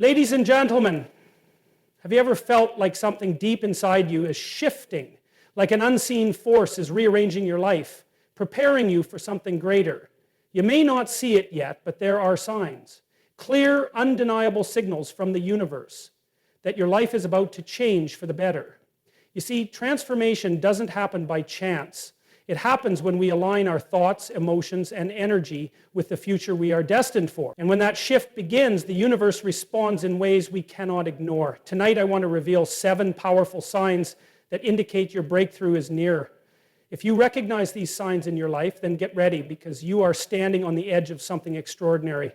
Ladies and gentlemen, have you ever felt like something deep inside you is shifting, like an unseen force is rearranging your life, preparing you for something greater? You may not see it yet, but there are signs, clear, undeniable signals from the universe that your life is about to change for the better. You see, transformation doesn't happen by chance. It happens when we align our thoughts, emotions, and energy with the future we are destined for. And when that shift begins, the universe responds in ways we cannot ignore. Tonight, I want to reveal 7 powerful signs that indicate your breakthrough is near. If you recognize these signs in your life, then get ready, because you are standing on the edge of something extraordinary.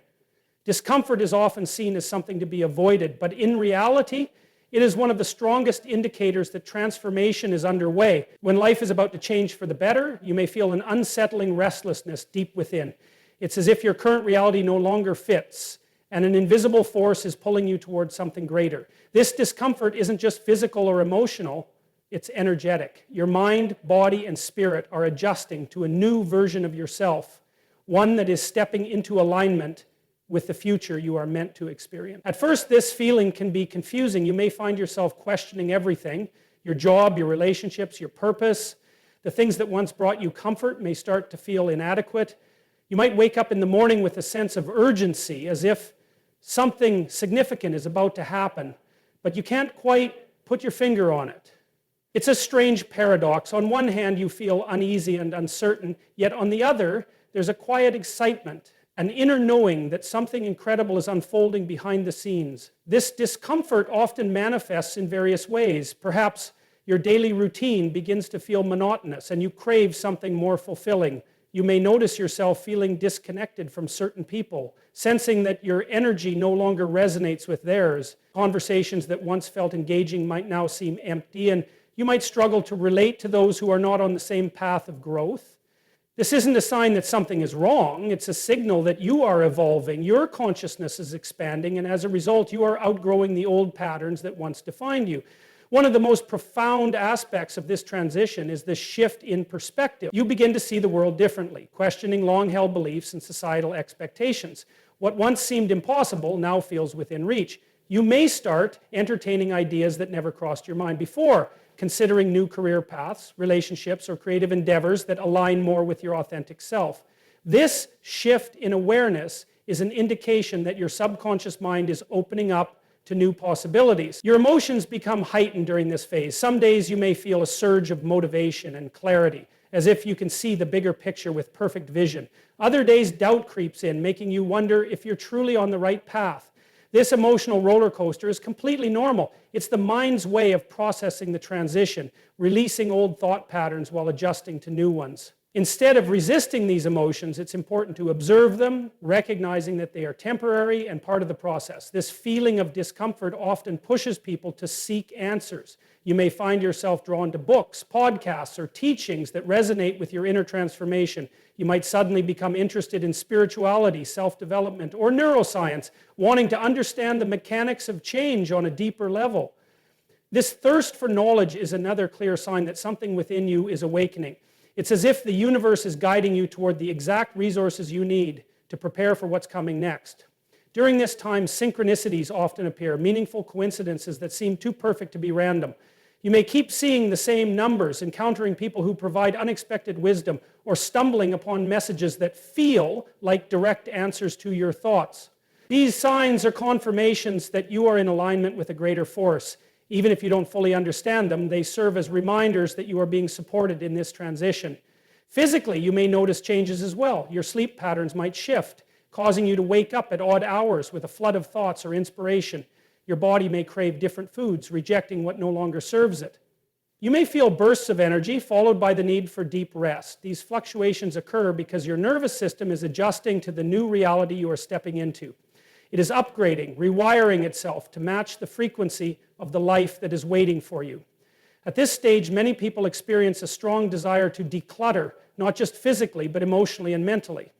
Discomfort is often seen as something to be avoided, but in reality, it is one of the strongest indicators that transformation is underway. When life is about to change for the better, you may feel an unsettling restlessness deep within. It's as if your current reality no longer fits, and an invisible force is pulling you towards something greater. This discomfort isn't just physical or emotional, it's energetic. Your mind, body, and spirit are adjusting to a new version of yourself, one that is stepping into alignment with the future you are meant to experience. At first, this feeling can be confusing. You may find yourself questioning everything: your job, your relationships, your purpose. The things that once brought you comfort may start to feel inadequate. You might wake up in the morning with a sense of urgency, as if something significant is about to happen, but you can't quite put your finger on it. It's a strange paradox. On one hand, you feel uneasy and uncertain, yet on the other, there's a quiet excitement, an inner knowing that something incredible is unfolding behind the scenes. This discomfort often manifests in various ways. Perhaps your daily routine begins to feel monotonous and you crave something more fulfilling. You may notice yourself feeling disconnected from certain people, sensing that your energy no longer resonates with theirs. Conversations that once felt engaging might now seem empty, and you might struggle to relate to those who are not on the same path of growth. This isn't a sign that something is wrong. It's a signal that you are evolving. Your consciousness is expanding, and as a result, you are outgrowing the old patterns that once defined you. One of the most profound aspects of this transition is the shift in perspective. You begin to see the world differently, questioning long-held beliefs and societal expectations. What once seemed impossible now feels within reach. You may start entertaining ideas that never crossed your mind before, considering new career paths, relationships, or creative endeavors that align more with your authentic self. This shift in awareness is an indication that your subconscious mind is opening up to new possibilities. Your emotions become heightened during this phase. Some days you may feel a surge of motivation and clarity, as if you can see the bigger picture with perfect vision. Other days, doubt creeps in, making you wonder if you're truly on the right path. This emotional roller coaster is completely normal. It's the mind's way of processing the transition, releasing old thought patterns while adjusting to new ones. Instead of resisting these emotions, it's important to observe them, recognizing that they are temporary and part of the process. This feeling of discomfort often pushes people to seek answers. You may find yourself drawn to books, podcasts, or teachings that resonate with your inner transformation. You might suddenly become interested in spirituality, self-development, or neuroscience, wanting to understand the mechanics of change on a deeper level. This thirst for knowledge is another clear sign that something within you is awakening. It's as if the universe is guiding you toward the exact resources you need to prepare for what's coming next. During this time, synchronicities often appear, meaningful coincidences that seem too perfect to be random. You may keep seeing the same numbers, encountering people who provide unexpected wisdom, or stumbling upon messages that feel like direct answers to your thoughts. These signs are confirmations that you are in alignment with a greater force. Even if you don't fully understand them, they serve as reminders that you are being supported in this transition. Physically, you may notice changes as well. Your sleep patterns might shift, causing you to wake up at odd hours with a flood of thoughts or inspiration. Your body may crave different foods, rejecting what no longer serves it. You may feel bursts of energy followed by the need for deep rest. These fluctuations occur because your nervous system is adjusting to the new reality you are stepping into. It is upgrading, rewiring itself to match the frequency of the life that is waiting for you. At this stage, many people experience a strong desire to declutter, not just physically, but emotionally and mentally.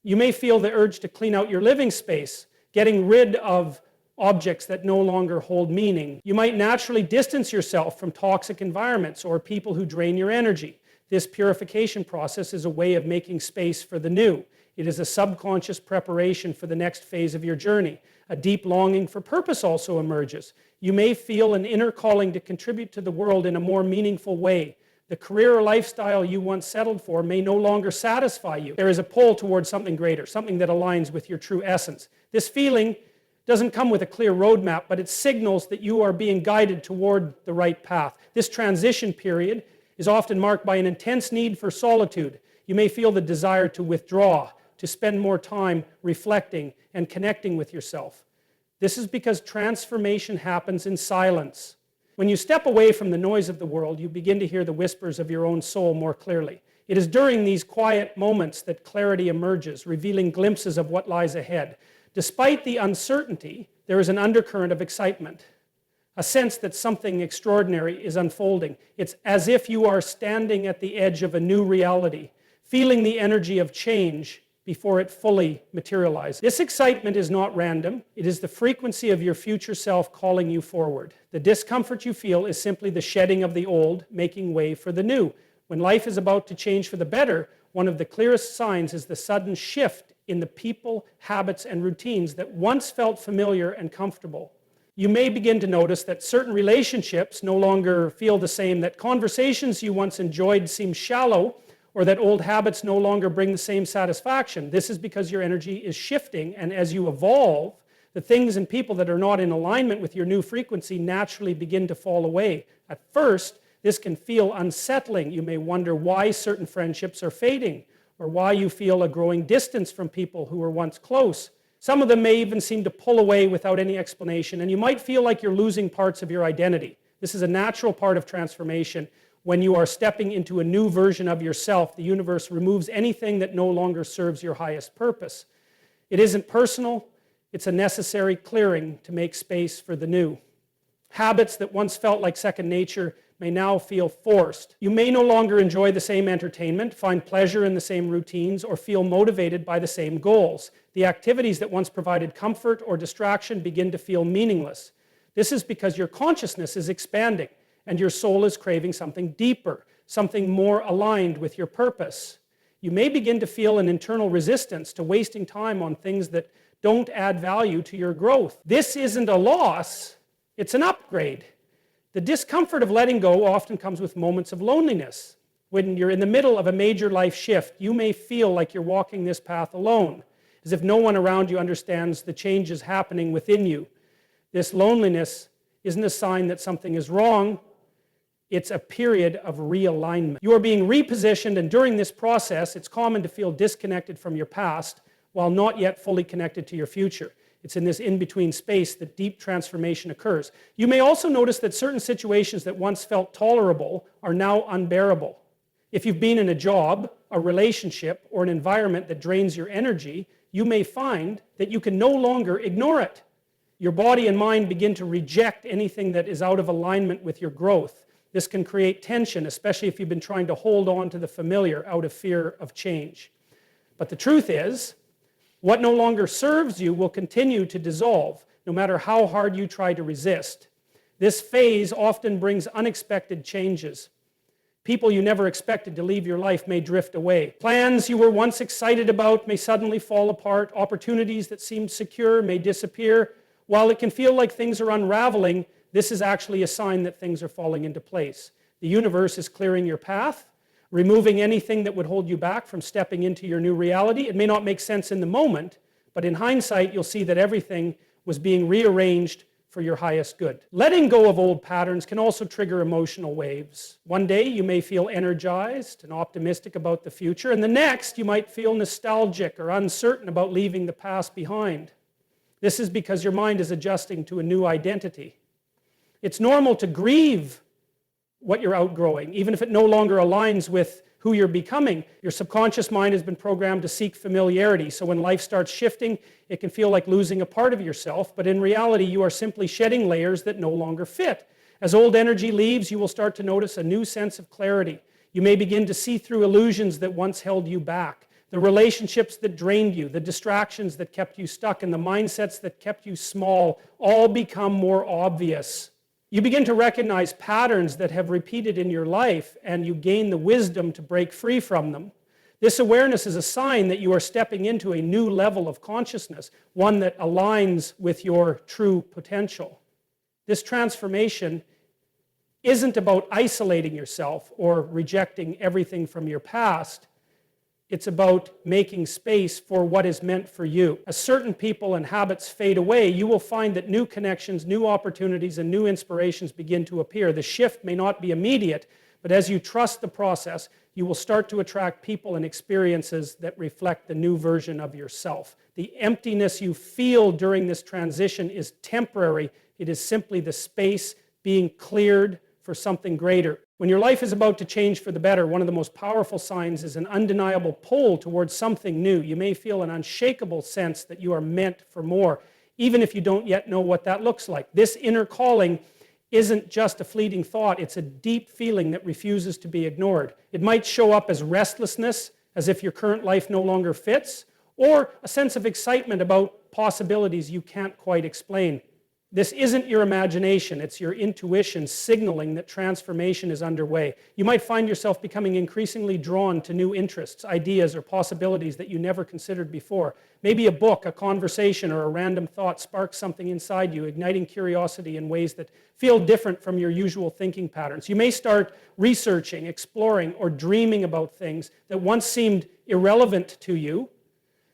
You may feel the urge to clean out your living space, getting rid of objects that no longer hold meaning. You might naturally distance yourself from toxic environments or people who drain your energy. This purification process is a way of making space for the new. It is a subconscious preparation for the next phase of your journey. A deep longing for purpose also emerges. You may feel an inner calling to contribute to the world in a more meaningful way. The career or lifestyle you once settled for may no longer satisfy you. There is a pull towards something greater, something that aligns with your true essence. This feeling doesn't come with a clear roadmap, but it signals that you are being guided toward the right path. This transition period is often marked by an intense need for solitude. You may feel the desire to withdraw, to spend more time reflecting and connecting with yourself. This is because transformation happens in silence. When you step away from the noise of the world, you begin to hear the whispers of your own soul more clearly. It is during these quiet moments that clarity emerges, revealing glimpses of what lies ahead. Despite the uncertainty, there is an undercurrent of excitement, a sense that something extraordinary is unfolding. It's as if you are standing at the edge of a new reality, feeling the energy of change before it fully materializes. This excitement is not random. It is the frequency of your future self calling you forward. The discomfort you feel is simply the shedding of the old, making way for the new. When life is about to change for the better, one of the clearest signs is the sudden shift in the people, habits, and routines that once felt familiar and comfortable. You may begin to notice that certain relationships no longer feel the same, that conversations you once enjoyed seem shallow, or that old habits no longer bring the same satisfaction. This is because your energy is shifting, and as you evolve, the things and people that are not in alignment with your new frequency naturally begin to fall away. At first, this can feel unsettling. You may wonder why certain friendships are fading, or why you feel a growing distance from people who were once close. Some of them may even seem to pull away without any explanation, and you might feel like you're losing parts of your identity. This is a natural part of transformation. When you are stepping into a new version of yourself, the universe removes anything that no longer serves your highest purpose. It isn't personal, it's a necessary clearing to make space for the new. Habits that once felt like second nature may now feel forced. You may no longer enjoy the same entertainment, find pleasure in the same routines, or feel motivated by the same goals. The activities that once provided comfort or distraction begin to feel meaningless. This is because your consciousness is expanding and your soul is craving something deeper, something more aligned with your purpose. You may begin to feel an internal resistance to wasting time on things that don't add value to your growth. This isn't a loss, it's an upgrade. The discomfort of letting go often comes with moments of loneliness. When you're in the middle of a major life shift, you may feel like you're walking this path alone, as if no one around you understands the changes happening within you. This loneliness isn't a sign that something is wrong, it's a period of realignment. You are being repositioned, and during this process, it's common to feel disconnected from your past while not yet fully connected to your future. It's in this in-between space that deep transformation occurs. You may also notice that certain situations that once felt tolerable are now unbearable. If you've been in a job, a relationship, or an environment that drains your energy, you may find that you can no longer ignore it. Your body and mind begin to reject anything that is out of alignment with your growth. This can create tension, especially if you've been trying to hold on to the familiar out of fear of change. But the truth is, what no longer serves you will continue to dissolve, no matter how hard you try to resist. This phase often brings unexpected changes. People you never expected to leave your life may drift away. Plans you were once excited about may suddenly fall apart. Opportunities that seemed secure may disappear. While it can feel like things are unraveling, this is actually a sign that things are falling into place. The universe is clearing your path, removing anything that would hold you back from stepping into your new reality. It may not make sense in the moment, but in hindsight, you'll see that everything was being rearranged for your highest good. Letting go of old patterns can also trigger emotional waves. One day, you may feel energized and optimistic about the future, and the next, you might feel nostalgic or uncertain about leaving the past behind. This is because your mind is adjusting to a new identity. It's normal to grieve what you're outgrowing, even if it no longer aligns with who you're becoming. Your subconscious mind has been programmed to seek familiarity, so when life starts shifting, it can feel like losing a part of yourself, but in reality, you are simply shedding layers that no longer fit. As old energy leaves, you will start to notice a new sense of clarity. You may begin to see through illusions that once held you back, the relationships that drained you, the distractions that kept you stuck, and the mindsets that kept you small all become more obvious. You begin to recognize patterns that have repeated in your life, and you gain the wisdom to break free from them. This awareness is a sign that you are stepping into a new level of consciousness, one that aligns with your true potential. This transformation isn't about isolating yourself or rejecting everything from your past. It's about making space for what is meant for you. As certain people and habits fade away, you will find that new connections, new opportunities, and new inspirations begin to appear. The shift may not be immediate, but as you trust the process, you will start to attract people and experiences that reflect the new version of yourself. The emptiness you feel during this transition is temporary. It is simply the space being cleared for something greater. When your life is about to change for the better, one of the most powerful signs is an undeniable pull towards something new. You may feel an unshakable sense that you are meant for more, even if you don't yet know what that looks like. This inner calling isn't just a fleeting thought, it's a deep feeling that refuses to be ignored. It might show up as restlessness, as if your current life no longer fits, or a sense of excitement about possibilities you can't quite explain. This isn't your imagination, it's your intuition signaling that transformation is underway. You might find yourself becoming increasingly drawn to new interests, ideas, or possibilities that you never considered before. Maybe a book, a conversation, or a random thought sparks something inside you, igniting curiosity in ways that feel different from your usual thinking patterns. You may start researching, exploring, or dreaming about things that once seemed irrelevant to you.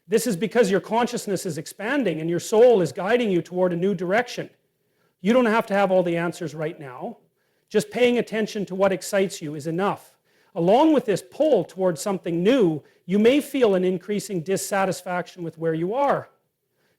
This is because your consciousness is expanding and your soul is guiding you toward a new direction. You don't have to have all the answers right now. Just paying attention to what excites you is enough. Along with this pull towards something new, you may feel an increasing dissatisfaction with where you are.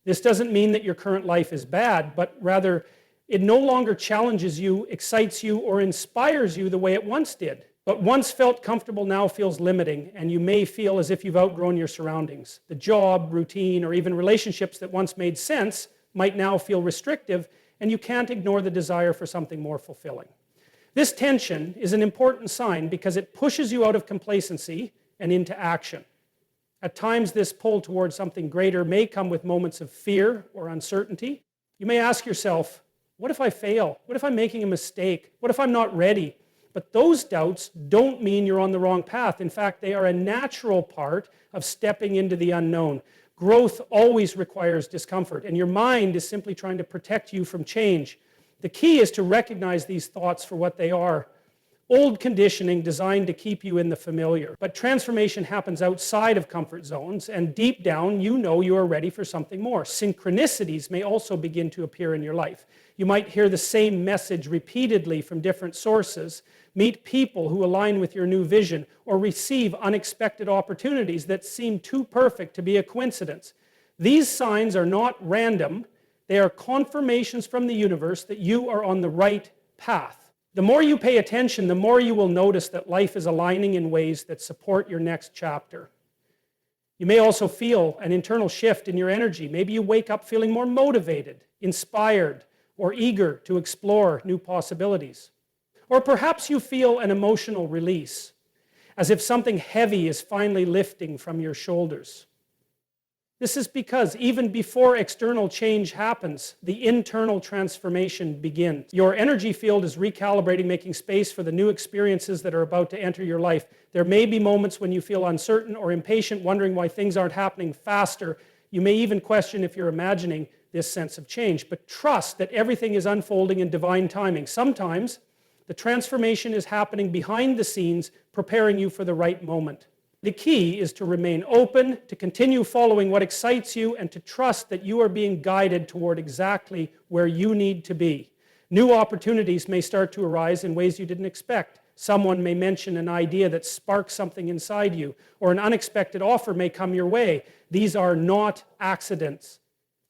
This doesn't mean that your current life is bad, but rather it no longer challenges you, excites you, or inspires you the way it once did. But once felt comfortable now feels limiting, and you may feel as if you've outgrown your surroundings. The job, routine, or even relationships that once made sense might now feel restrictive, and you can't ignore the desire for something more fulfilling. This tension is an important sign because it pushes you out of complacency and into action. At times, this pull towards something greater may come with moments of fear or uncertainty. You may ask yourself, what if I fail? What if I'm making a mistake? What if I'm not ready? But those doubts don't mean you're on the wrong path. In fact, they are a natural part of stepping into the unknown. Growth always requires discomfort, and your mind is simply trying to protect you from change. The key is to recognize these thoughts for what they are. Old conditioning designed to keep you in the familiar. But transformation happens outside of comfort zones, and deep down, you know you are ready for something more. Synchronicities may also begin to appear in your life. You might hear the same message repeatedly from different sources, meet people who align with your new vision, or receive unexpected opportunities that seem too perfect to be a coincidence. These signs are not random. They are confirmations from the universe that you are on the right path. The more you pay attention, the more you will notice that life is aligning in ways that support your next chapter. You may also feel an internal shift in your energy. Maybe you wake up feeling more motivated, inspired, or eager to explore new possibilities. Or perhaps you feel an emotional release, as if something heavy is finally lifting from your shoulders. This is because even before external change happens, the internal transformation begins. Your energy field is recalibrating, making space for the new experiences that are about to enter your life. There may be moments when you feel uncertain or impatient, wondering why things aren't happening faster. You may even question if you're imagining this sense of change, but trust that everything is unfolding in divine timing. Sometimes the transformation is happening behind the scenes, preparing you for the right moment. The key is to remain open, to continue following what excites you, and to trust that you are being guided toward exactly where you need to be. New opportunities may start to arise in ways you didn't expect. Someone may mention an idea that sparks something inside you, or an unexpected offer may come your way. These are not accidents.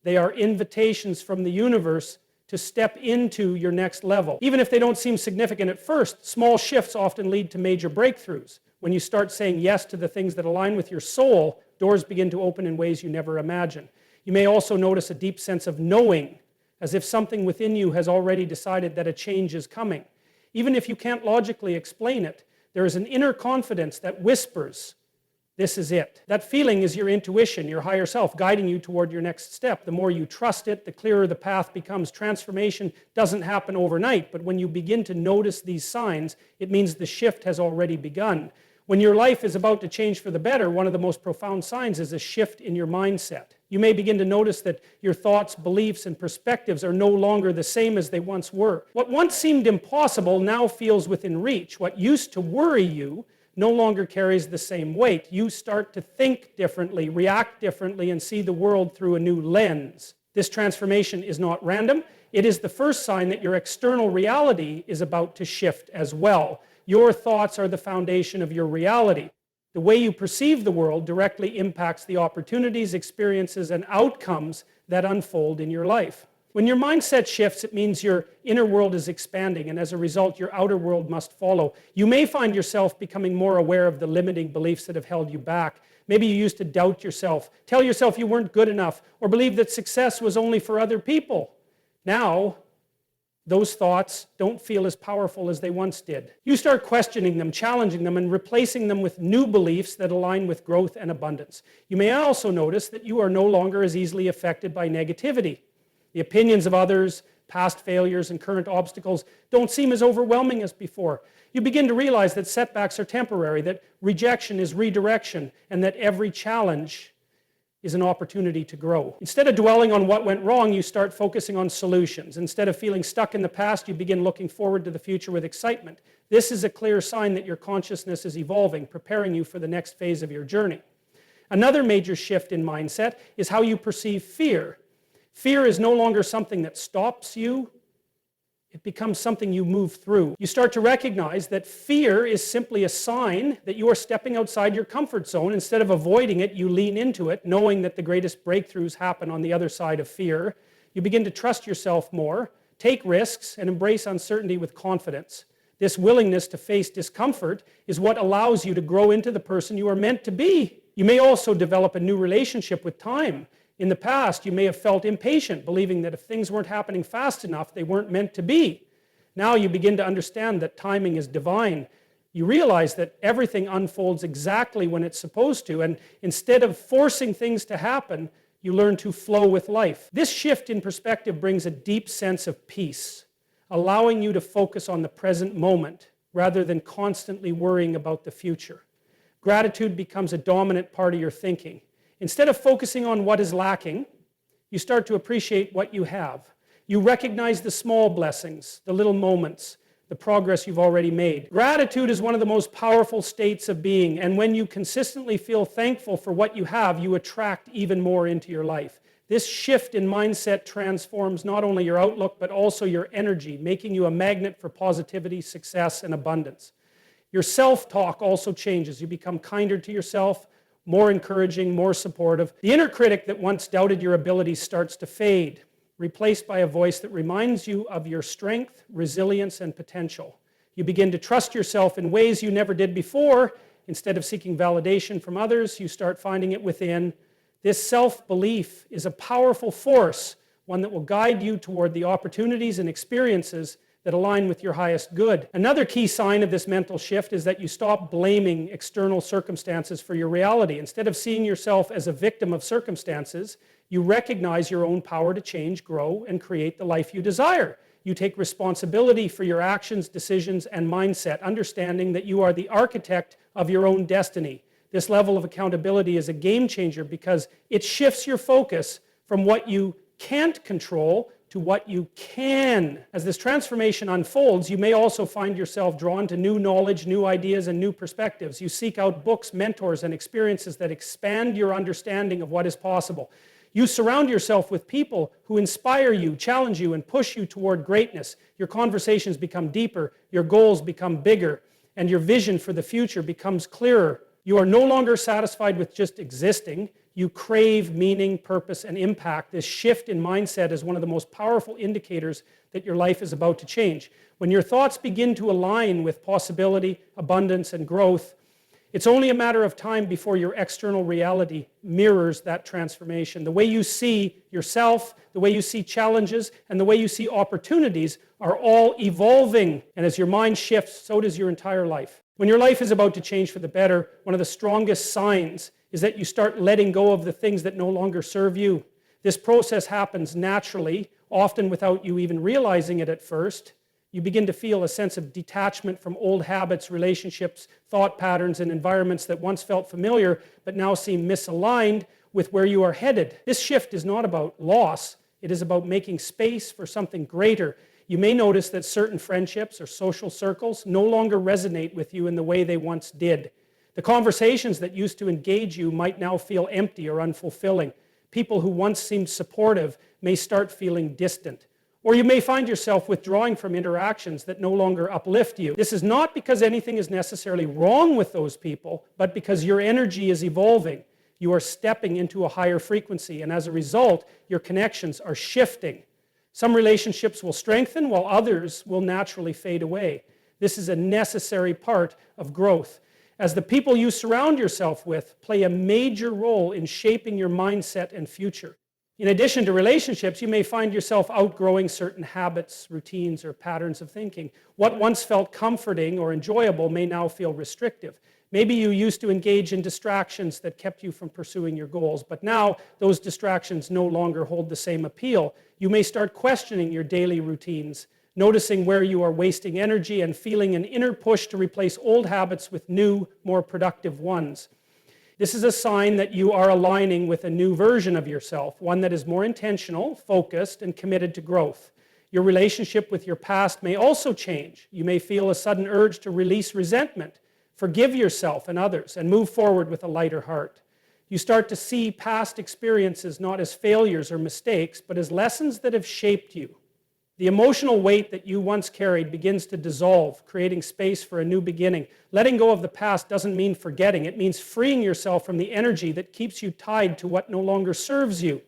They are invitations from the universe to step into your next level. Even if they don't seem significant at first, small shifts often lead to major breakthroughs. When you start saying yes to the things that align with your soul, doors begin to open in ways you never imagined. You may also notice a deep sense of knowing, as if something within you has already decided that a change is coming. Even if you can't logically explain it, there is an inner confidence that whispers, this is it. That feeling is your intuition, your higher self, guiding you toward your next step. The more you trust it, the clearer the path becomes. Transformation doesn't happen overnight, but when you begin to notice these signs, it means the shift has already begun. When your life is about to change for the better, one of the most profound signs is a shift in your mindset. You may begin to notice that your thoughts, beliefs, and perspectives are no longer the same as they once were. What once seemed impossible now feels within reach. What used to worry you no longer carries the same weight. You start to think differently, react differently, and see the world through a new lens. This transformation is not random. It is the first sign that your external reality is about to shift as well. Your thoughts are the foundation of your reality. The way you perceive the world directly impacts the opportunities, experiences, and outcomes that unfold in your life. When your mindset shifts, it means your inner world is expanding, and as a result, your outer world must follow. You may find yourself becoming more aware of the limiting beliefs that have held you back. Maybe you used to doubt yourself, tell yourself you weren't good enough, or believe that success was only for other people. Now, those thoughts don't feel as powerful as they once did. You start questioning them, challenging them, and replacing them with new beliefs that align with growth and abundance. You may also notice that you are no longer as easily affected by negativity. The opinions of others, past failures, and current obstacles don't seem as overwhelming as before. You begin to realize that setbacks are temporary, that rejection is redirection, and that every challenge is an opportunity to grow. Instead of dwelling on what went wrong, you start focusing on solutions. Instead of feeling stuck in the past, you begin looking forward to the future with excitement. This is a clear sign that your consciousness is evolving, preparing you for the next phase of your journey. Another major shift in mindset is how you perceive fear. Fear is no longer something that stops you. It becomes something you move through. You start to recognize that fear is simply a sign that you are stepping outside your comfort zone. Instead of avoiding it, you lean into it, knowing that the greatest breakthroughs happen on the other side of fear. You begin to trust yourself more, take risks, and embrace uncertainty with confidence. This willingness to face discomfort is what allows you to grow into the person you are meant to be. You may also develop a new relationship with time. In the past, you may have felt impatient, believing that if things weren't happening fast enough, they weren't meant to be. Now you begin to understand that timing is divine. You realize that everything unfolds exactly when it's supposed to, and instead of forcing things to happen, you learn to flow with life. This shift in perspective brings a deep sense of peace, allowing you to focus on the present moment rather than constantly worrying about the future. Gratitude becomes a dominant part of your thinking. Instead of focusing on what is lacking, you start to appreciate what you have. You recognize the small blessings, the little moments, the progress you've already made. Gratitude is one of the most powerful states of being, and when you consistently feel thankful for what you have, you attract even more into your life. This shift in mindset transforms not only your outlook, but also your energy, making you a magnet for positivity, success, and abundance. Your self-talk also changes. You become kinder to yourself, more encouraging, more supportive. The inner critic that once doubted your abilities starts to fade, replaced by a voice that reminds you of your strength, resilience, and potential. You begin to trust yourself in ways you never did before. Instead of seeking validation from others, you start finding it within. This self-belief is a powerful force, one that will guide you toward the opportunities and experiences that align with your highest good. Another key sign of this mental shift is that you stop blaming external circumstances for your reality. Instead of seeing yourself as a victim of circumstances, you recognize your own power to change, grow, and create the life you desire. You take responsibility for your actions, decisions, and mindset, understanding that you are the architect of your own destiny. This level of accountability is a game changer because it shifts your focus from what you can't control to what you can. As this transformation unfolds, you may also find yourself drawn to new knowledge, new ideas, and new perspectives. You seek out books, mentors, and experiences that expand your understanding of what is possible. You surround yourself with people who inspire you, challenge you, and push you toward greatness. Your conversations become deeper, your goals become bigger, and your vision for the future becomes clearer. You are no longer satisfied with just existing. You crave meaning, purpose, and impact. This shift in mindset is one of the most powerful indicators that your life is about to change. When your thoughts begin to align with possibility, abundance, and growth, it's only a matter of time before your external reality mirrors that transformation. The way you see yourself, the way you see challenges, and the way you see opportunities are all evolving. And as your mind shifts, so does your entire life. When your life is about to change for the better, one of the strongest signs is that you start letting go of the things that no longer serve you. This process happens naturally, often without you even realizing it at first. You begin to feel a sense of detachment from old habits, relationships, thought patterns, and environments that once felt familiar but now seem misaligned with where you are headed. This shift is not about loss. It is about making space for something greater. You may notice that certain friendships or social circles no longer resonate with you in the way they once did. The conversations that used to engage you might now feel empty or unfulfilling. People who once seemed supportive may start feeling distant. Or you may find yourself withdrawing from interactions that no longer uplift you. This is not because anything is necessarily wrong with those people, but because your energy is evolving. You are stepping into a higher frequency, and as a result, your connections are shifting. Some relationships will strengthen, while others will naturally fade away. This is a necessary part of growth, as the people you surround yourself with play a major role in shaping your mindset and future. In addition to relationships, you may find yourself outgrowing certain habits, routines, or patterns of thinking. What once felt comforting or enjoyable may now feel restrictive. Maybe you used to engage in distractions that kept you from pursuing your goals, but now those distractions no longer hold the same appeal. You may start questioning your daily routines, noticing where you are wasting energy and feeling an inner push to replace old habits with new, more productive ones. This is a sign that you are aligning with a new version of yourself, one that is more intentional, focused, and committed to growth. Your relationship with your past may also change. You may feel a sudden urge to release resentment, forgive yourself and others, and move forward with a lighter heart. You start to see past experiences not as failures or mistakes, but as lessons that have shaped you. The emotional weight that you once carried begins to dissolve, creating space for a new beginning. Letting go of the past doesn't mean forgetting. It means freeing yourself from the energy that keeps you tied to what no longer serves you.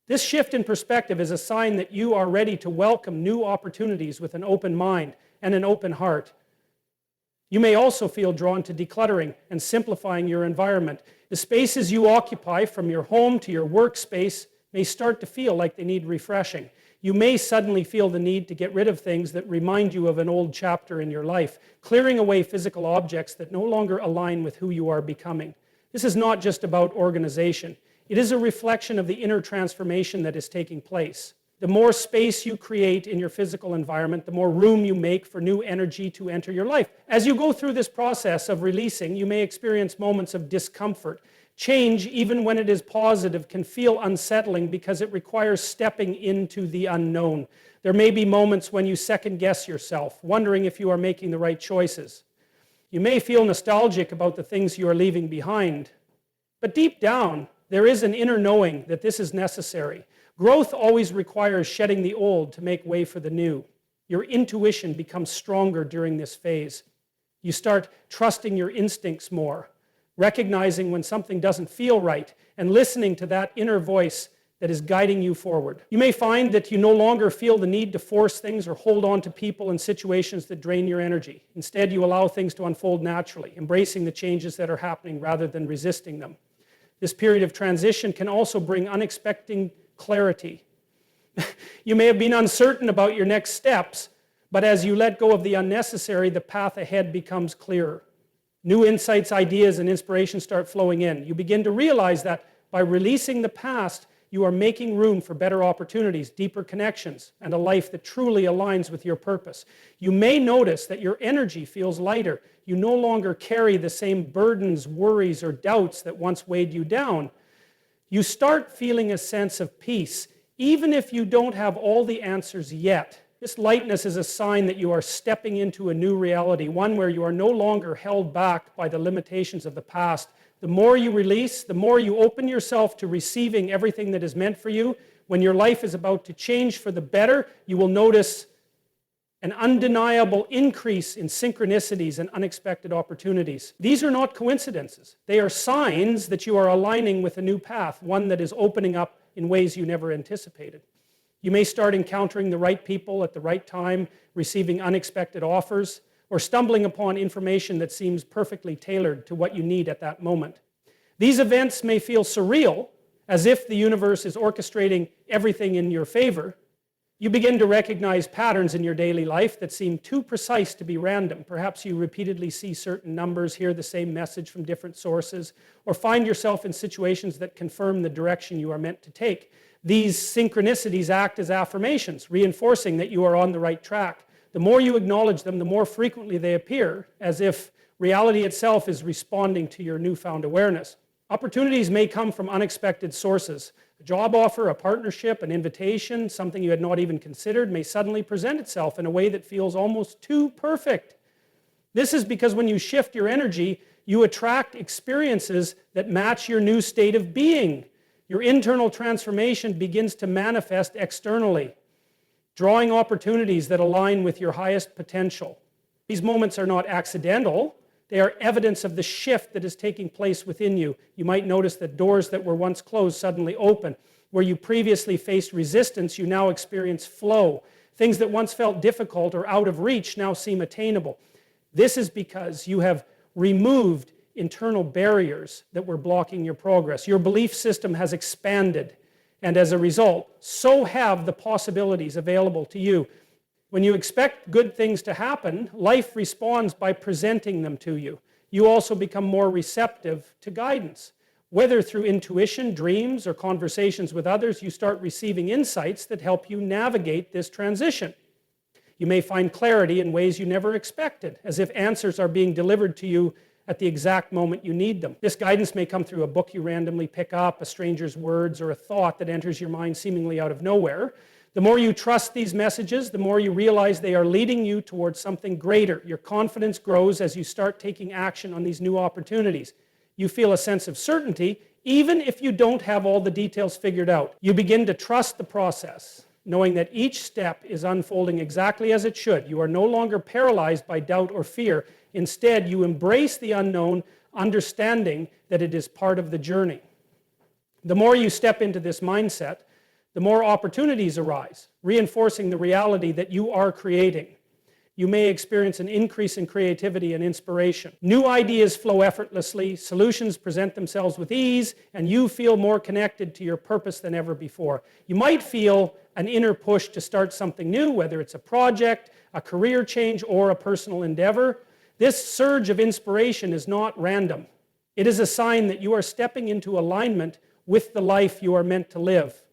This shift in perspective is a sign that you are ready to welcome new opportunities with an open mind and an open heart. You may also feel drawn to decluttering and simplifying your environment. The spaces you occupy, from your home to your workspace, may start to feel like they need refreshing. You may suddenly feel the need to get rid of things that remind you of an old chapter in your life, clearing away physical objects that no longer align with who you are becoming. This is not just about organization. It is a reflection of the inner transformation that is taking place. The more space you create in your physical environment, the more room you make for new energy to enter your life. As you go through this process of releasing, you may experience moments of discomfort. Change, even when it is positive, can feel unsettling because it requires stepping into the unknown. There may be moments when you second-guess yourself, wondering if you are making the right choices. You may feel nostalgic about the things you are leaving behind. But deep down, there is an inner knowing that this is necessary. Growth always requires shedding the old to make way for the new. Your intuition becomes stronger during this phase. You start trusting your instincts more, recognizing when something doesn't feel right, and listening to that inner voice that is guiding you forward. You may find that you no longer feel the need to force things or hold on to people and situations that drain your energy. Instead, you allow things to unfold naturally, embracing the changes that are happening rather than resisting them. This period of transition can also bring unexpected clarity. You may have been uncertain about your next steps, but as you let go of the unnecessary, the path ahead becomes clearer. New insights, ideas, and inspiration start flowing in. You begin to realize that by releasing the past, you are making room for better opportunities, deeper connections, and a life that truly aligns with your purpose. You may notice that your energy feels lighter. You no longer carry the same burdens, worries, or doubts that once weighed you down. You start feeling a sense of peace, even if you don't have all the answers yet. This lightness is a sign that you are stepping into a new reality, one where you are no longer held back by the limitations of the past. The more you release, the more you open yourself to receiving everything that is meant for you. When your life is about to change for the better, you will notice an undeniable increase in synchronicities and unexpected opportunities. These are not coincidences. They are signs that you are aligning with a new path, one that is opening up in ways you never anticipated. You may start encountering the right people at the right time, receiving unexpected offers, or stumbling upon information that seems perfectly tailored to what you need at that moment. These events may feel surreal, as if the universe is orchestrating everything in your favor. You begin to recognize patterns in your daily life that seem too precise to be random. Perhaps you repeatedly see certain numbers, hear the same message from different sources, or find yourself in situations that confirm the direction you are meant to take. These synchronicities act as affirmations, reinforcing that you are on the right track. The more you acknowledge them, the more frequently they appear, as if reality itself is responding to your newfound awareness. Opportunities may come from unexpected sources. A job offer, a partnership, an invitation, something you had not even considered may suddenly present itself in a way that feels almost too perfect. This is because when you shift your energy, you attract experiences that match your new state of being. Your internal transformation begins to manifest externally, drawing opportunities that align with your highest potential. These moments are not accidental. They are evidence of the shift that is taking place within you. You might notice that doors that were once closed suddenly open. Where you previously faced resistance, you now experience flow. Things that once felt difficult or out of reach now seem attainable. This is because you have removed internal barriers that were blocking your progress. Your belief system has expanded, and as a result, so have the possibilities available to you. When you expect good things to happen, life responds by presenting them to you. You also become more receptive to guidance. Whether through intuition, dreams, or conversations with others, you start receiving insights that help you navigate this transition. You may find clarity in ways you never expected, as if answers are being delivered to you at the exact moment you need them. This guidance may come through a book you randomly pick up, a stranger's words, or a thought that enters your mind seemingly out of nowhere. The more you trust these messages, the more you realize they are leading you towards something greater. Your confidence grows as you start taking action on these new opportunities. You feel a sense of certainty, even if you don't have all the details figured out. You begin to trust the process, knowing that each step is unfolding exactly as it should. You are no longer paralyzed by doubt or fear. Instead, you embrace the unknown, understanding that it is part of the journey. The more you step into this mindset, the more opportunities arise, reinforcing the reality that you are creating. You may experience an increase in creativity and inspiration. New ideas flow effortlessly, solutions present themselves with ease, and you feel more connected to your purpose than ever before. You might feel an inner push to start something new, whether it's a project, a career change, or a personal endeavor. This surge of inspiration is not random. It is a sign that you are stepping into alignment with the life you are meant to live.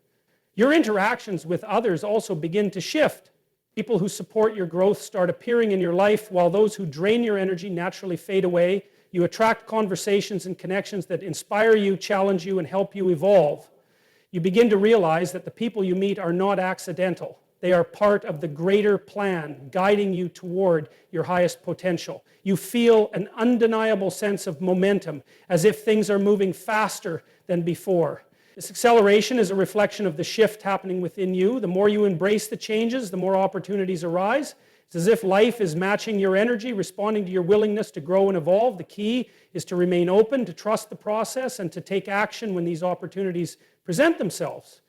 Your interactions with others also begin to shift. People who support your growth start appearing in your life, while those who drain your energy naturally fade away. You attract conversations and connections that inspire you, challenge you, and help you evolve. You begin to realize that the people you meet are not accidental. They are part of the greater plan, guiding you toward your highest potential. You feel an undeniable sense of momentum, as if things are moving faster than before. This acceleration is a reflection of the shift happening within you. The more you embrace the changes, the more opportunities arise. It's as if life is matching your energy, responding to your willingness to grow and evolve. The key is to remain open, to trust the process, and to take action when these opportunities present themselves.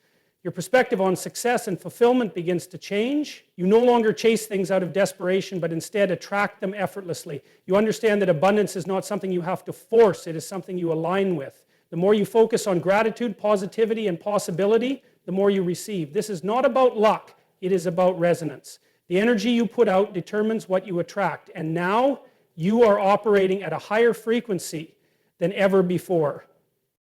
Your perspective on success and fulfillment begins to change. You no longer chase things out of desperation, but instead attract them effortlessly. You understand that abundance is not something you have to force, it is something you align with. The more you focus on gratitude, positivity, and possibility, the more you receive. This is not about luck, it is about resonance. The energy you put out determines what you attract, and now you are operating at a higher frequency than ever before.